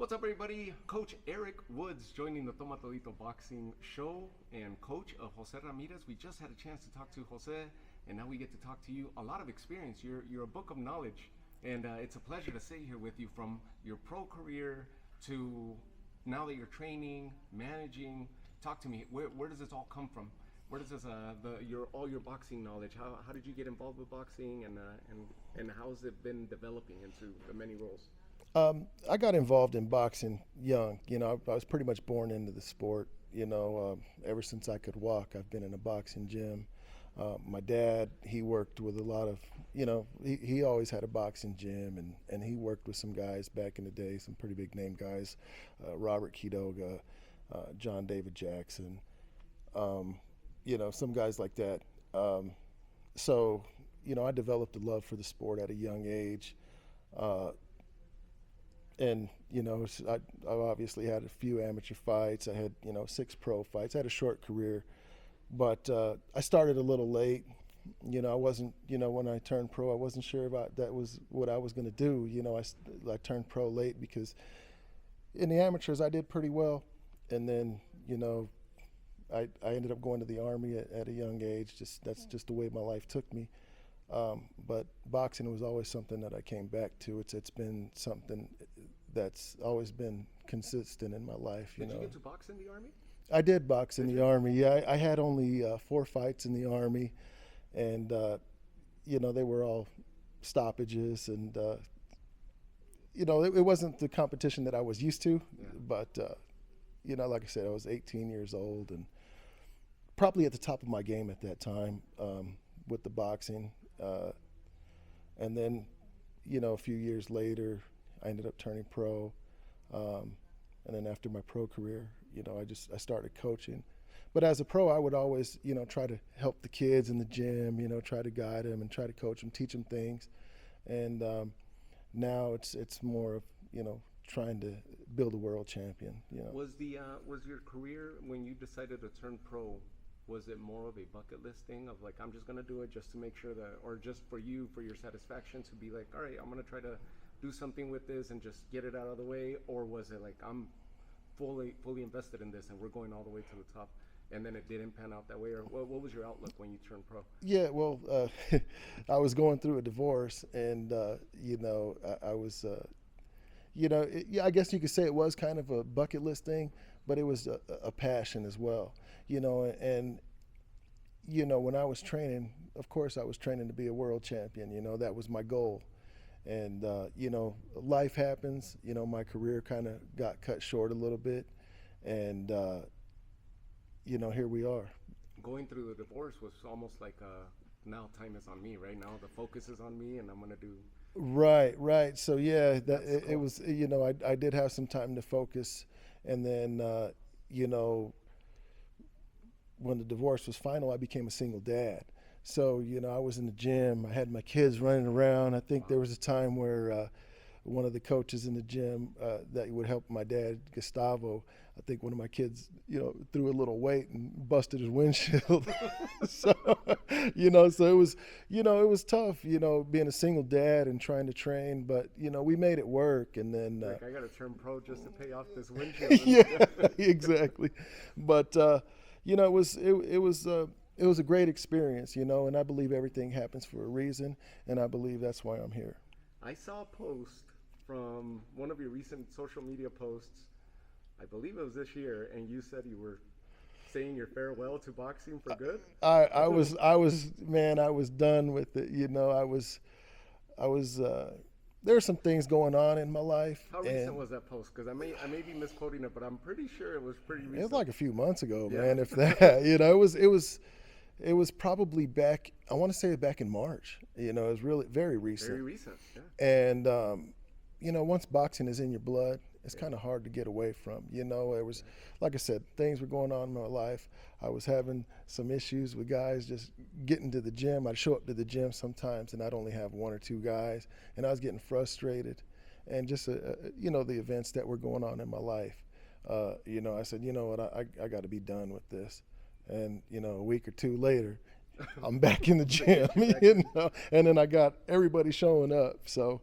What's up, everybody? Coach Eric Woods joining the Toma Todito Boxing Show, and Coach Jose Ramirez. We just had a chance to talk to Jose, and now we get to talk to you. A lot of experience. You're a book of knowledge, and it's a pleasure to sit here with you from your pro career to now that you're training, managing. Talk to me. Where does this all come from? Where does this all your boxing knowledge? How did you get involved with boxing, and how has it been developing into the many roles? I got involved in boxing young. I was pretty much born into the sport. Ever since I could walk, I've been in a boxing gym. My dad, he worked with a lot of, he always had a boxing gym, and he worked with some guys back in the day, some pretty big name guys, Robert Quidoga, John David Jackson, some guys like that. So, I developed a love for the sport at a young age. And I obviously had a few amateur fights. I had 6 pro fights. I had a short career, but I started a little late. I wasn't, when I turned pro, I wasn't sure about that was what I was going to do. I turned pro late because in the amateurs I did pretty well, and then I ended up going to the Army at a young age. That's just the way my life took me. But boxing was always something that I came back to. It's been something that's always been consistent in my life. Did you get to box in the Army? I did box in the Army. Yeah, I had only 4 fights in the Army, and they were all stoppages, and it wasn't the competition that I was used to. Yeah. But like I said, I was 18 years old and probably at the top of my game at that time with the boxing. And then, a few years later, I ended up turning pro. And then after my pro career, I started coaching. But as a pro, I would always, try to help the kids in the gym, try to guide them and try to coach them, teach them things. And now it's more of, trying to build a world champion. Was your career, when you decided to turn pro, was it more of a bucket list thing of like, I'm just going to do it just to make sure that, or just for you, for your satisfaction to be like, all right, I'm going to try to do something with this and just get it out of the way? Or was it like, I'm fully invested in this and we're going all the way to the top, and then it didn't pan out that way? Or what was your outlook when you turned pro? Yeah, well, I was going through a divorce, and, I was, I guess you could say it was kind of a bucket list thing, but it was a passion as well. And when I was training, of course I was training to be a world champion. That was my goal. And life happens. My career kind of got cut short a little bit, and here we are. Going through the divorce was almost like now time is on me. Right now the focus is on me, and I'm gonna do. Right. So yeah, Cool. it was. I did have some time to focus, and then when the divorce was final, I became a single dad. So, I was in the gym. I had my kids running around. I think there was a time where one of the coaches in the gym that would help my dad, Gustavo, I think one of my kids, threw a little weight and busted his windshield. so, so it was tough, being a single dad and trying to train. But, we made it work. And then I got to turn pro just to pay off this windshield. Yeah, exactly. But it was a great experience, and I believe everything happens for a reason, and I believe that's why I'm here. I saw a post from one of your recent social media posts, I believe it was this year, and you said you were saying your farewell to boxing for good. I was done with it. I was there are some things going on in my life. How recent was that post? Because I may be misquoting it, but I'm pretty sure it was pretty recent. It was like a few months ago, Yeah. man. If that, it was probably back. I want to say back in March. It was really very recent. Very recent, yeah. And once boxing is in your blood, it's kind of hard to get away from. It was, like I said, things were going on in my life. I was having some issues with guys just getting to the gym. I'd show up to the gym sometimes, and I'd only have 1 or 2 guys, and I was getting frustrated. And just, the events that were going on in my life, I said, what, I got to be done with this. And, a week or 2 later, I'm back in the gym, and then I got everybody showing up. So,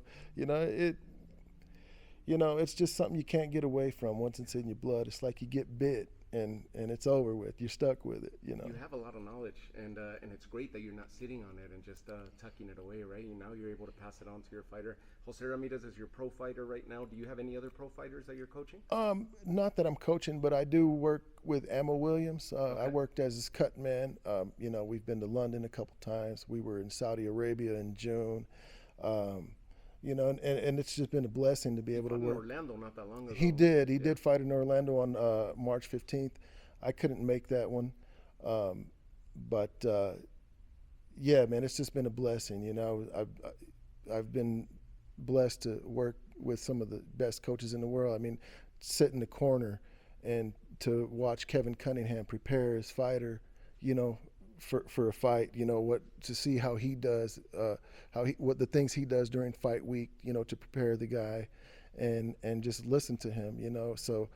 it's just something you can't get away from once it's in your blood. It's like you get bit and it's over with. You're stuck with it. You have a lot of knowledge, and it's great that you're not sitting on it and just tucking it away, right? And now you're able to pass it on to your fighter. Jose Ramirez is your pro fighter right now. Do you have any other pro fighters that you're coaching? Not that I'm coaching, but I do work with Ammo Williams. Okay. I worked as his Cutman. We've been to London a couple times. We were in Saudi Arabia in June. And it's just been a blessing to be able to work. In Orlando not that long ago. He did. He did fight in Orlando on March 15th. I couldn't make that one. Yeah, man, it's just been a blessing. I've been blessed to work with some of the best coaches in the world. I mean, sit in the corner and to watch Kevin Cunningham prepare his fighter, for a fight, to see how he does, what the things he does during fight week, to prepare the guy, and just listen to him, So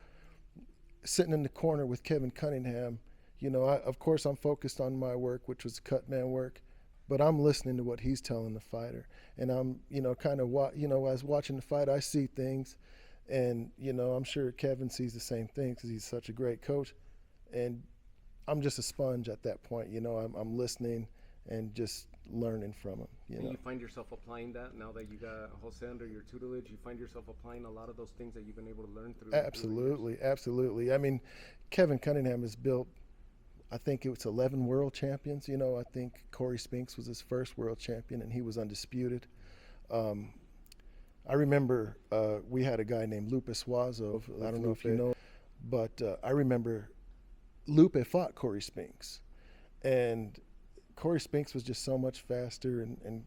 sitting in the corner with Kevin Cunningham, of course I'm focused on my work, which was Cutman work, but I'm listening to what he's telling the fighter, and I'm, as watching the fight, I see things, and I'm sure Kevin sees the same thing because he's such a great coach, and I'm just a sponge at that point. I'm listening and just learning from him. And you find yourself applying that now that you got Jose under your tutelage? You find yourself applying a lot of those things that you've been able to learn through? Absolutely. I mean, Kevin Cunningham has built, I think it was 11 world champions. I think Corey Spinks was his first world champion, and he was undisputed. I remember we had a guy named Lupe Suazo. I don't know if you know, but I remember Lupe fought Corey Spinks, and Corey Spinks was just so much faster, and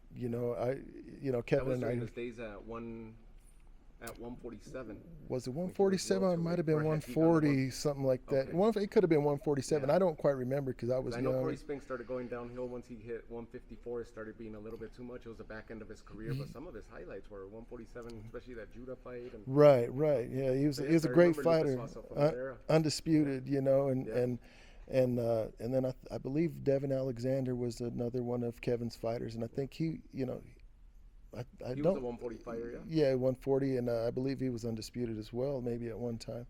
Kevin and I. During his days at 147. Was it 147? It might have been 140, something like that. Okay. It could have been 147. Yeah. I don't quite remember because I was young. I know Corey Spinks started going downhill once he hit 154. It started being a little bit too much. It was the back end of his career, but some of his highlights were 147, especially that Judah fight. And right. Yeah, he was a great fighter, undisputed, and then I believe Devin Alexander was another one of Kevin's fighters, and I think he he was a 140 fighter, yeah? Yeah, 140, and I believe he was undisputed as well, maybe at one time.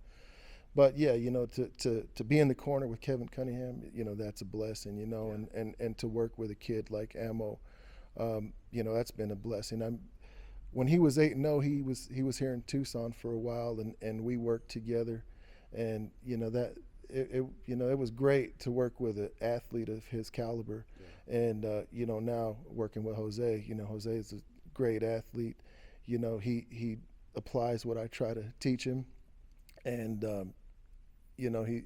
But yeah, to be in the corner with Kevin Cunningham, that's a blessing, and to work with a kid like Ammo, that's been a blessing. When he was 8-0, he was here in Tucson for a while, and we worked together, and it was great to work with an athlete of his caliber, and now working with Jose, Jose is a great athlete. He applies what I try to teach him, and he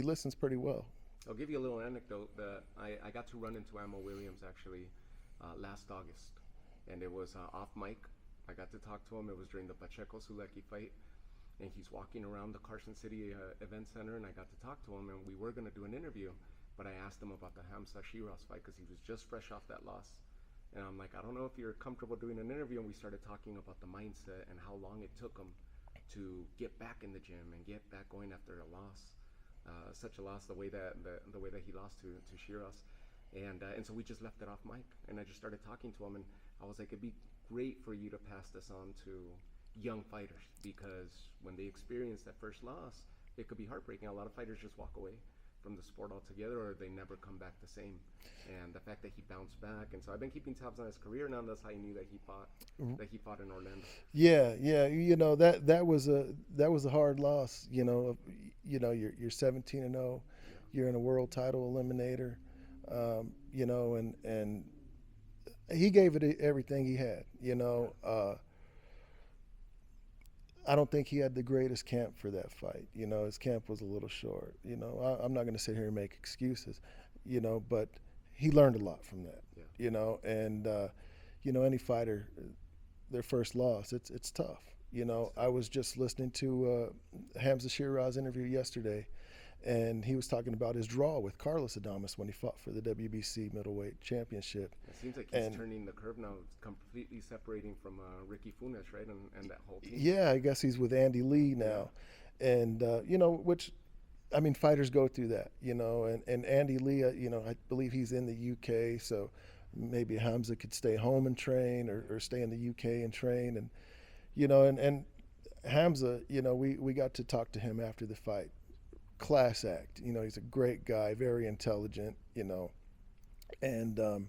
listens pretty well. I'll give you a little anecdote that I got to run into Ammo Williams actually last August, and it was off mic. I got to talk to him. It was during the Pacheco Sulecki fight, and he's walking around the Carson City Event Center, and I got to talk to him, and we were going to do an interview, but I asked him about the Hamza Shiraz fight because he was just fresh off that loss. And I'm like, I don't know if you're comfortable doing an interview. And we started talking about the mindset and how long it took him to get back in the gym and get back going after a loss, such a loss, the way that he lost to Shiraz, and so we just left it off mic. And I just started talking to him, and I was like, it'd be great for you to pass this on to young fighters, because when they experience that first loss, it could be heartbreaking. A lot of fighters just walk away from the sport altogether, or they never come back the same. And the fact that he bounced back, and so I've been keeping tabs on his career now. That's how I knew that he fought in Orlando. Yeah, that was a hard loss. You're 17-0, you're in a world title eliminator, and he gave it everything he had. I don't think he had the greatest camp for that fight. His camp was a little short. I'm not going to sit here and make excuses, but he learned a lot from that, and, any fighter, their first loss, it's tough. I was just listening to Hamza Shiraz interview yesterday, and he was talking about his draw with Carlos Adames when he fought for the WBC middleweight championship. It seems like he's turning the curve now, completely separating from Ricky Funes, right, and that whole team. Yeah, I guess he's with Andy Lee now, and which, I mean, fighters go through that, and Andy Lee, I believe he's in the UK, so maybe Hamza could stay home and train, or stay in the UK and train, and and Hamza, we got to talk to him after the fight. Class act. He's a great guy, very intelligent, and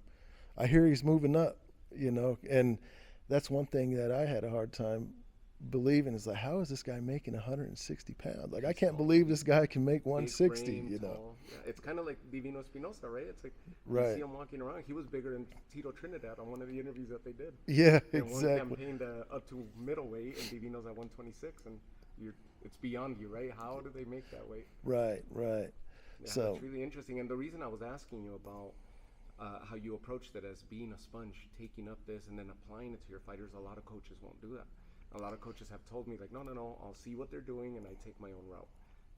I hear he's moving up, and that's one thing that I had a hard time believing is like, how is this guy making 160 pounds? Like, I can't believe this guy can make 160, frame, tall. Yeah, it's kind of like Divino Espinosa, right? It's like you Right. see him walking around. He was bigger than Tito Trinidad on one of the interviews that they did. Yeah, And one exactly. campaigned up to middleweight, and Divino's at 126, and it's beyond you, right? How do they make that weight? Right, right. Yeah, So, it's really interesting. And the reason I was asking you about how you approached it as being a sponge, taking up this and then applying it to your fighters, a lot of coaches won't do that. A lot of coaches have told me, like, no, I'll see what they're doing and I take my own route.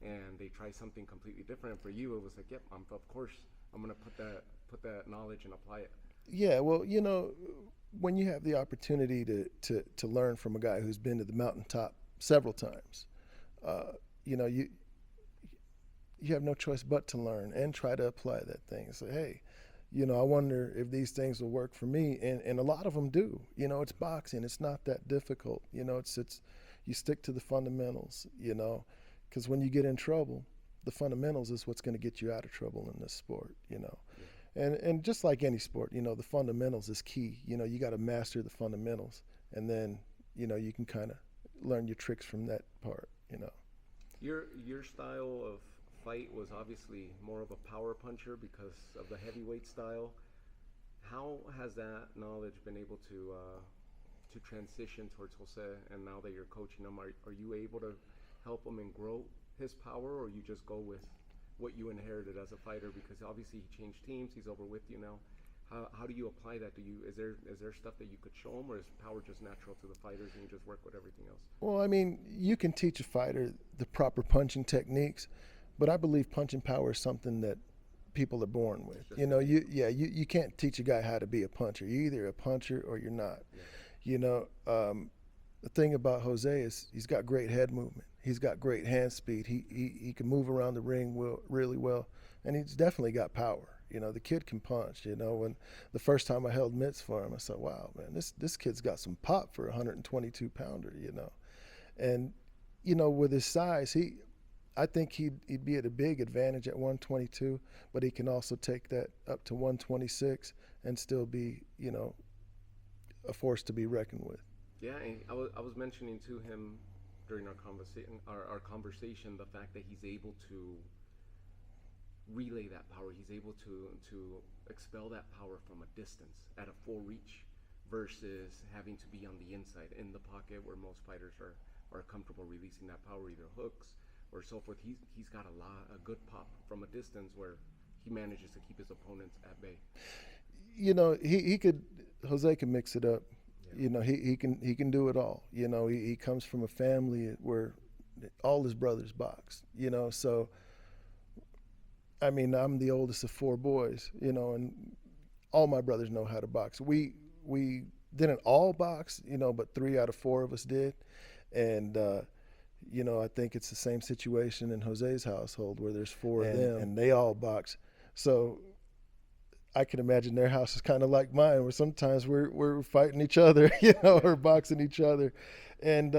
And they try something completely different. And for you, it was like, yep, of course, I'm going to put that knowledge and apply it. yeah, well, when you have the opportunity to learn from a guy who's been to the mountaintop several times, you have no choice but to learn and try to apply that thing. Say, hey, I wonder if these things will work for me, and a lot of them do. It's boxing. It's not that difficult. It's you stick to the fundamentals. Because when you get in trouble, the fundamentals is what's going to get you out of trouble in this sport. And just like any sport, the fundamentals is key. You got to master the fundamentals, and then you can kind of learn your tricks from that part. Your style of fight was obviously more of a power puncher because of the heavyweight style. How has that knowledge been able to transition towards Jose? And now that you're coaching him, are you able to help him and grow his power, or you just go with what you inherited as a fighter? Because obviously he changed teams, he's over with you now. How do you apply that? Is there stuff that you could show him, or is power just natural to the fighters and you just work with everything else? Well, I mean, you can teach a fighter the proper punching techniques, but I believe punching power is something that people are born with. You can't teach a guy how to be a puncher. You're either a puncher or you're not. Yeah. The thing about Jose is he's got great head movement. He's got great hand speed. He can move around the ring really well, and he's definitely got power. The kid can punch. When the first time I held mitts for him, I said, wow, man, this kid's got some pop for a 122 pounder, And, with his size, I think he'd be at a big advantage at 122, but he can also take that up to 126 and still be, a force to be reckoned with. Yeah, and I was mentioning to him during our conversation the fact that he's able to relay that power. He's able to expel that power from a distance at a full reach versus having to be on the inside in the pocket where most fighters are comfortable releasing that power, either hooks or so forth. He's got a good pop from a distance where he manages to keep his opponents at bay. Jose can mix it up. Yeah. He can do it all. He comes from a family where all his brothers box. So I mean, I'm the oldest of four boys. And all my brothers know how to box. We didn't all box, but 3 out of 4 of us did, and. I think it's the same situation in Jose's household where there's 4 of them and they all box. So I can imagine their house is kind of like mine, where sometimes we're fighting each other, or boxing each other. And,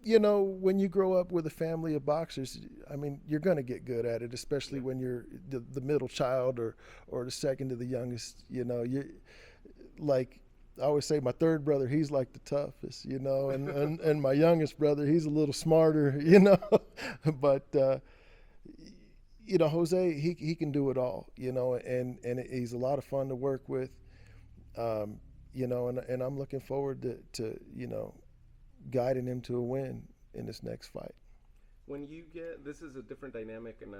when you grow up with a family of boxers, I mean, you're going to get good at it, especially when you're the middle child or the second to the youngest. You like, I always say my third brother, he's like the toughest, and my youngest brother, he's a little smarter, but, Jose, he can do it all, and he's a lot of fun to work with, and I'm looking forward to guiding him to a win in this next fight. When you this is a different dynamic, and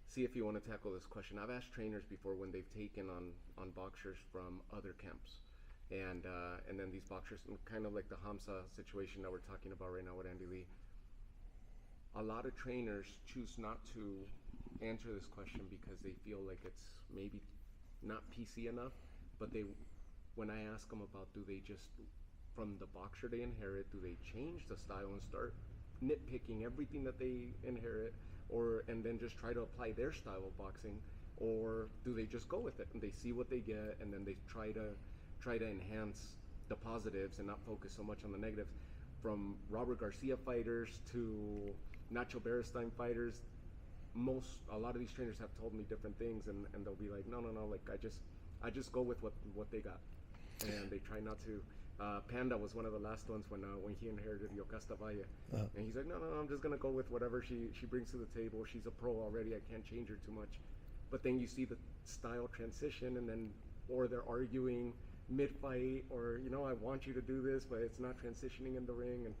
see if you want to tackle this question. I've asked trainers before when they've taken on boxers from other camps, and then these boxers, kind of like the Hamza situation that we're talking about right now with Andy Lee. A lot of trainers choose not to answer this question because they feel like it's maybe not PC enough. But when I ask them about, do they just, from the boxer they inherit, do they change the style and start nitpicking everything that they inherit, and then just try to apply their style of boxing, or do they just go with it and they see what they get and then they try to enhance the positives and not focus so much on the negatives? from Robert Garcia fighters to Nacho Beristain fighters, a lot of these trainers have told me different things, and they'll be like, no, like I just go with what they got, and they try not to. Panda was one of the last ones when he inherited Yocasta Valle, and he's like, no, I'm just gonna go with whatever she brings to the table. She's a pro already. I can't change her too much. But then you see the style transition, and then or they're arguing mid-fight, or I want you to do this, but it's not transitioning in the ring. And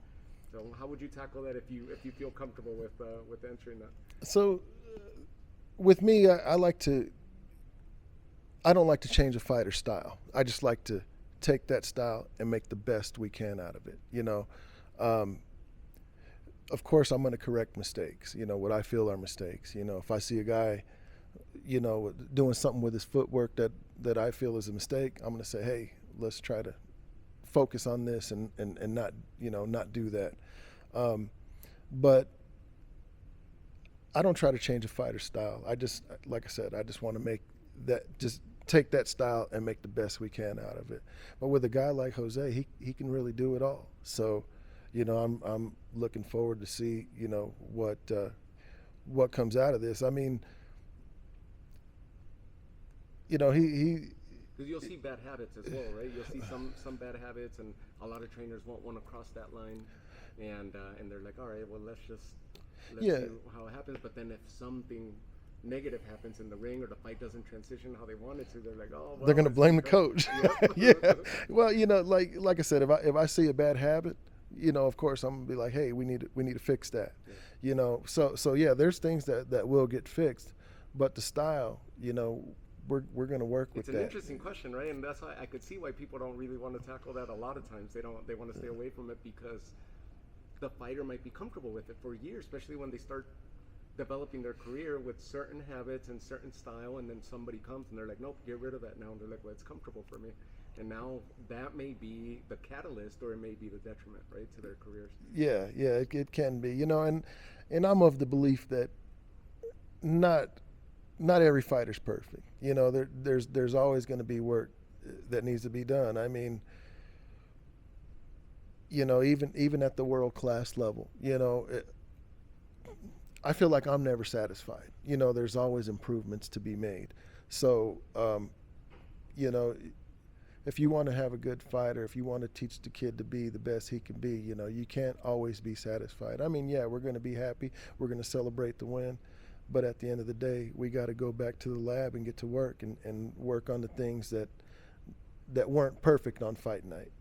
so, how would you tackle that if you feel comfortable with answering that? So, with me, I don't like to change a fighter's style. I just like to take that style and make the best we can out of it. Of course, I'm going to correct mistakes. What I feel are mistakes. If I see a guy, doing something with his footwork that I feel is a mistake, I'm going to say, hey, let's try to focus on this and not do that. But I don't try to change a fighter's style. Like I said, I just want to just take that style and make the best we can out of it. But with a guy like Jose, he can really do it all. So, I'm looking forward to see, what comes out of this. I mean, because you'll see bad habits as well, right? You'll see some bad habits, and a lot of trainers won't want to cross that line, and they're like, all right, well, let's see how it happens. But then if something negative happens in the ring, or the fight doesn't transition how they want it to, they're like, oh, well, they're going to blame the coach. Yeah. Well, like I said, if I see a bad habit, of course I'm going to be like, hey, we need to fix that. Yeah. So yeah, there's things that will get fixed, but the style, we're going to work with that. It's an interesting question, right? And that's why I could see why people don't really want to tackle that a lot of times. They want to stay away from it, because the fighter might be comfortable with it for years, especially when they start developing their career with certain habits and certain style, and then somebody comes and they're like, nope, get rid of that now. And they're like, well, it's comfortable for me. And now that may be the catalyst, or it may be the detriment, right, to their careers. Yeah, it can be, and I'm of the belief that not every fighter's perfect. There's always going to be work that needs to be done. I mean, even at the world class level, I feel like I'm never satisfied. There's always improvements to be made. So, if you want to have a good fighter, if you want to teach the kid to be the best he can be, you can't always be satisfied. I mean, yeah, we're going to be happy. We're going to celebrate the win. But at the end of the day, we got to go back to the lab and get to work and work on the things that weren't perfect on fight night.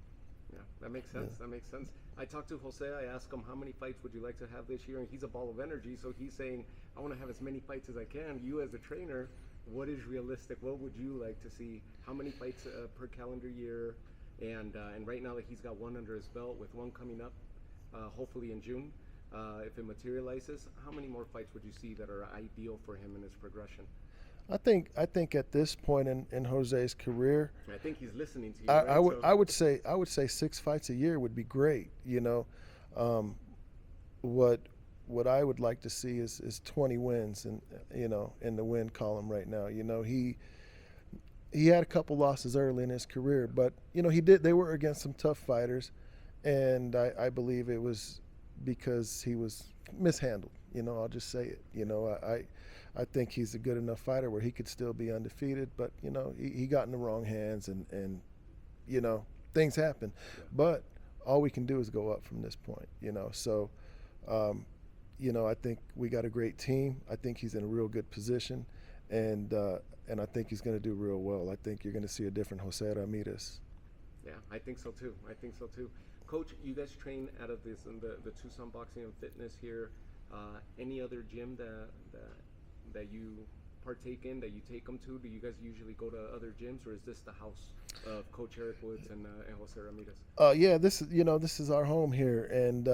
Yeah, that makes sense. Yeah. That makes sense. I talked to Jose. I asked him, how many fights would you like to have this year? And he's a ball of energy, so he's saying, I want to have as many fights as I can. You as a trainer, what is realistic? What would you like to see? How many fights per calendar year? And right now that he's got one under his belt, with one coming up, hopefully in June, if it materializes, how many more fights would you see that are ideal for him in his progression? I think at this point in Jose's career, I think he's listening to you. I would say 6 fights a year would be great. What I would like to see is 20 wins in the win column right now. He had a couple losses early in his career, but they were against some tough fighters, and I believe it was because he was mishandled. I'll just say it. I think he's a good enough fighter where he could still be undefeated, but he got in the wrong hands, and things happen. Yeah. But all we can do is go up from this point. So I think we got a great team. I think he's in a real good position, and I think he's going to do real well. I think you're going to see a different Jose Ramirez. Yeah, I think so too. Coach, you guys train out of the Tucson Boxing and Fitness here. Any other gym that you partake in, that you take them to? Do you guys usually go to other gyms, or is this the house of Coach Eric Woods and Jose Ramirez? Yeah, this is our home here, and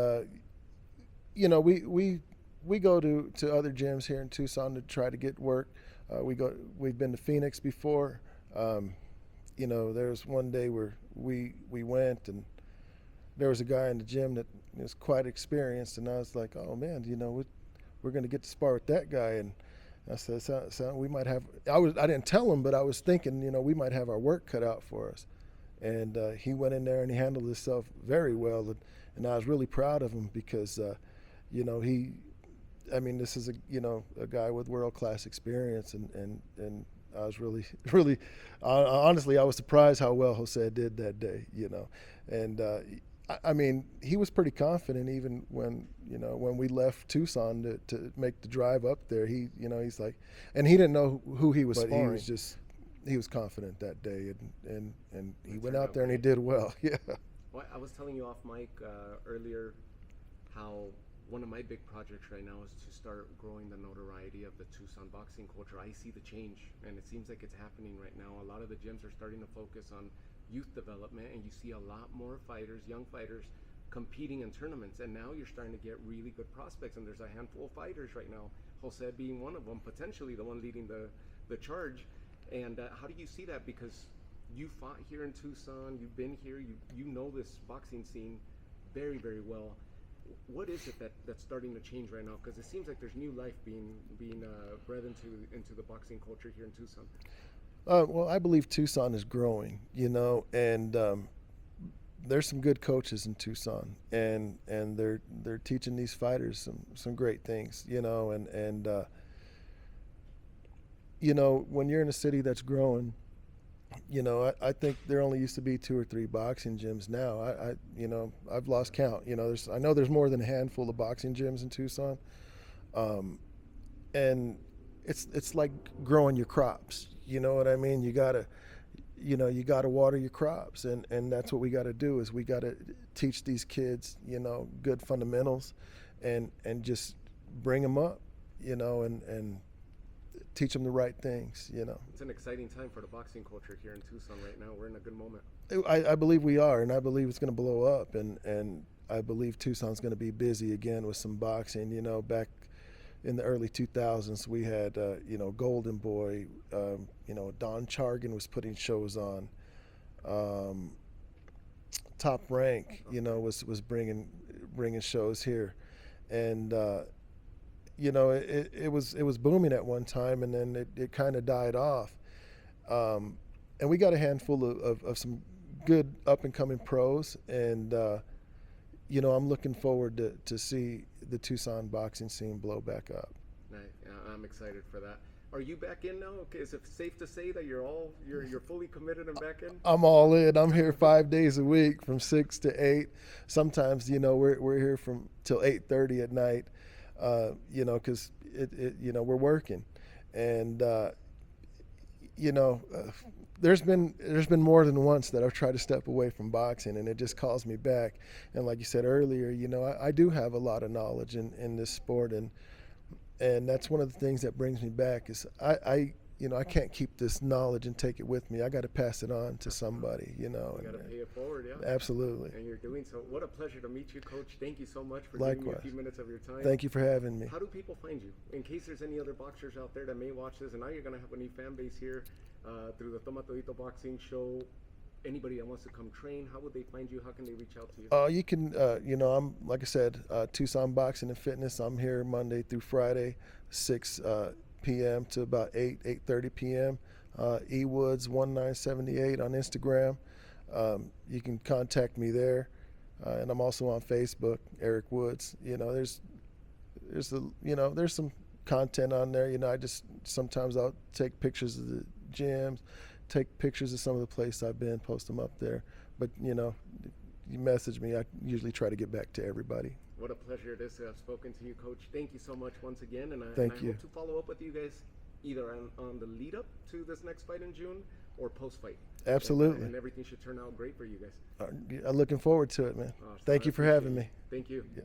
we go to other gyms here in Tucson to try to get work. We've been to Phoenix before. There's one day where we went, and there was a guy in the gym that was quite experienced, and I was like, oh man, we're going to get to spar with that guy. And I said, so we might have. I didn't tell him, but I was thinking, we might have our work cut out for us. And he went in there and he handled himself very well. and I was really proud of him because, you know, this is a guy with world-class experience, and I was really, really, honestly, I was surprised how well Jose did that day, you know, and I mean, he was pretty confident even when we left Tucson to make the drive up there. He's like, and he didn't know who he was sparring. He was confident that day, and he went out there and he did well. Yeah. Well, I was telling you off mic earlier how one of my big projects right now is to start growing the notoriety of the Tucson boxing culture. I see the change, and it seems like it's happening right now. A lot of the gyms are starting to focus on youth development, and you see a lot more fighters, young fighters, competing in tournaments. And now you're starting to get really good prospects, and there's a handful of fighters right now, Jose being one of them, potentially the one leading the charge. And how do you see that? Because you fought here in Tucson, you've been here, you know this boxing scene very, very well. What is it that's starting to change right now? Because it seems like there's new life being bred into the boxing culture here in Tucson. Well, I believe Tucson is growing, you know, and there's some good coaches in Tucson, and they're teaching these fighters some great things, you know, and you know, when you're in a city that's growing, you know, I think there only used to be 2 or 3 boxing gyms. Now I've lost count. You know, I know there's more than a handful of boxing gyms in Tucson, and it's like growing your crops. You know what I mean? You gotta water your crops, and that's what we got to do. Is we got to teach these kids, you know, good fundamentals, and just bring them up, you know, and teach them the right things, you know. It's an exciting time for the boxing culture here in Tucson right now. We're in a good moment. I believe we are, and I believe it's going to blow up, and I believe Tucson's going to be busy again with some boxing. You know, back in the early 2000s, we had, you know, Golden Boy, you know, Don Chargan was putting shows on. Top Rank, you know, was bringing shows here, and you know, it was booming at one time, and then it kind of died off. And we got a handful of some good up and coming pros, and you know, I'm looking forward to see the Tucson boxing scene blow back up. Nice. I'm excited for that. Are you back in now? Okay, is it safe to say that you're fully committed and back in? I'm all in. I'm here 5 days a week from 6 to 8. Sometimes, you know, we're here from till 8:30 at night. You know, because you know, we're working, and you know, there's been more than once that I've tried to step away from boxing, and it just calls me back. And like you said earlier, you know, I do have a lot of knowledge in this sport, and that's one of the things that brings me back is you know, I can't keep this knowledge and take it with me. I got to pass it on to somebody, you know. You got to pay it forward, yeah. Absolutely. And you're doing so. What a pleasure to meet you, Coach. Thank you so much for Likewise. giving me a few minutes of your time. Thank you for having me. How do people find you? In case there's any other boxers out there that may watch this, and now you're going to have a new fan base here through the Toma Todito Boxing Show. Anybody that wants to come train, how would they find you? How can they reach out to you? You can, you know, I'm, like I said, Tucson Boxing and Fitness. I'm here Monday through Friday, 6 p.m. to about 8:30 p.m. Woods 1978 on Instagram. You can contact me there, and I'm also on Facebook, Eric Woods. You know, there's some content on there. You know, sometimes I'll take pictures of the gyms, take pictures of some of the places I've been, post them up there. But you know, if you message me, I usually try to get back to everybody. What a pleasure it is to have spoken to you, Coach. Thank you so much once again, and I hope to follow up with you guys either on the lead up to this next fight in June or post fight. Absolutely. And everything should turn out great for you guys. I'm looking forward to it, man. Thank you for having me. Thank you. Yeah.